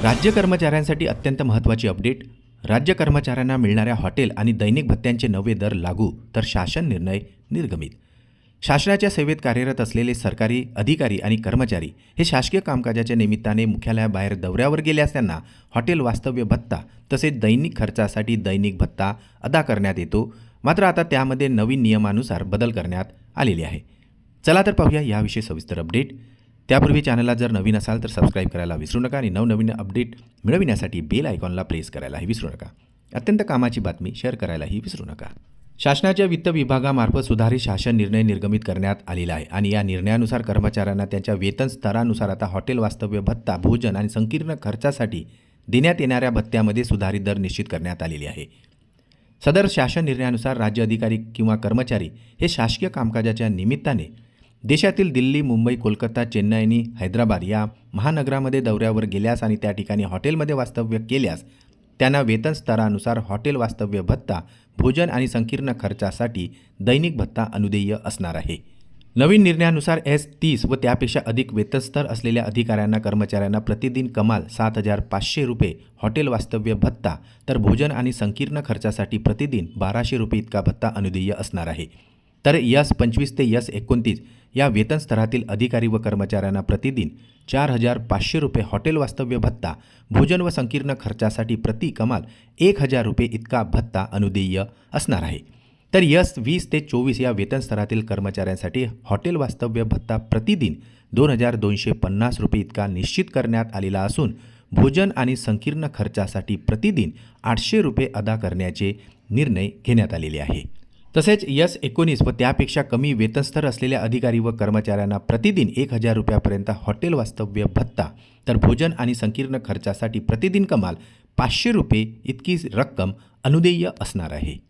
राज्य कर्मचाऱ्यांसाठी अत्यंत महत्त्वाची अपडेट. राज्य कर्मचाऱ्यांना मिळणाऱ्या हॉटेल आणि दैनिक भत्त्यांचे नवे दर लागू, तर शासन निर्णय निर्गमित. शासनाच्या सेवेत कार्यरत असलेले सरकारी अधिकारी आणि कर्मचारी हे शासकीय कामकाजाच्या निमित्ताने मुख्यालयाबाहेर दौऱ्यावर गेले असताना हॉटेल वास्तव्य भत्ता तसेच दैनिक खर्चासाठी दैनिक भत्ता अदा करण्यात येतो. मात्र आता त्यामध्ये नवीन नियमानुसार बदल करण्यात आलेले आहे. चला तर पाहूया याविषयी सविस्तर अपडेट. त्यापूर्वी चॅनलला जर नवीन असाल तर सबस्क्राईब करायला विसरू नका आणि नवनवीन अपडेट मिळविण्यासाठी बेल आयकॉनला प्रेस करायलाही विसरू नका. अत्यंत कामाची बातमी शेअर करायलाही विसरू नका. शासनाच्या वित्त विभागामार्फत सुधारित शासन निर्णय निर्गमित करण्यात आलेला आहे आणि या निर्णयानुसार कर्मचाऱ्यांना त्यांच्या वेतन स्तरानुसार आता हॉटेल वास्तव्य भत्ता, भोजन आणि संकीर्ण खर्चासाठी देण्यात येणाऱ्या भत्त्यामध्ये सुधारित दर निश्चित करण्यात आलेले आहे. सदर शासन निर्णयानुसार राज्य अधिकारी किंवा कर्मचारी हे शासकीय कामकाजाच्या निमित्ताने देशातील दिल्ली, मुंबई, कोलकाता, चेन्नई आणि हैदराबाद या महानगरामध्ये दौऱ्यावर गेल्यास आणि त्या ठिकाणी हॉटेलमध्ये वास्तव्य केल्यास त्यांना वेतन स्तरानुसार हॉटेल वास्तव्य भत्ता, भोजन आणि संकीर्ण खर्चासाठी दैनिक भत्ता अनुदेय असणार आहे. नवीन निर्णयानुसार S30 व त्यापेक्षा अधिक वेतनस्तर असलेल्या अधिकाऱ्यांना कर्मचाऱ्यांना प्रतिदिन कमाल 7,500 रुपये हॉटेल वास्तव्य भत्ता, तर भोजन आणि संकीर्ण खर्चासाठी प्रतिदिन 1,200 रुपये इतका भत्ता अनुदेय असणार आहे. तर S25 ते S29 या वेतन स्तरातील अधिकारी व कर्मचाऱ्यांना प्रतिदिन 4,500 रुपये हॉटेल वास्तव्य भत्ता, भोजन व संकीर्ण खर्चासाठी प्रति कमाल 1,000 रुपये इतका भत्ता अनुदेय असणार आहे. तर S20 ते 24 या वेतन स्तरातील कर्मचाऱ्यांसाठी हॉटेल वास्तव्य भत्ता प्रतिदिन 2,250 रुपये इतका निश्चित करण्यात आलेला असून भोजन आणि संकीर्ण खर्चासाठी प्रतिदिन 800 रुपये अदा करण्याचे निर्णय घेण्यात आलेले आहे. तसेच S19 व त्यापेक्षा कमी वेतनस्तर असलेल्या अधिकारी व कर्मचाऱ्यांना प्रतिदिन 1,000 रुपयापर्यंत हॉटेल वास्तव्य भत्ता, तर भोजन आणि संकीर्ण खर्चासाठी प्रतिदिन कमाल 500 रुपये इतकी रक्कम अनुदेय असणार आहे.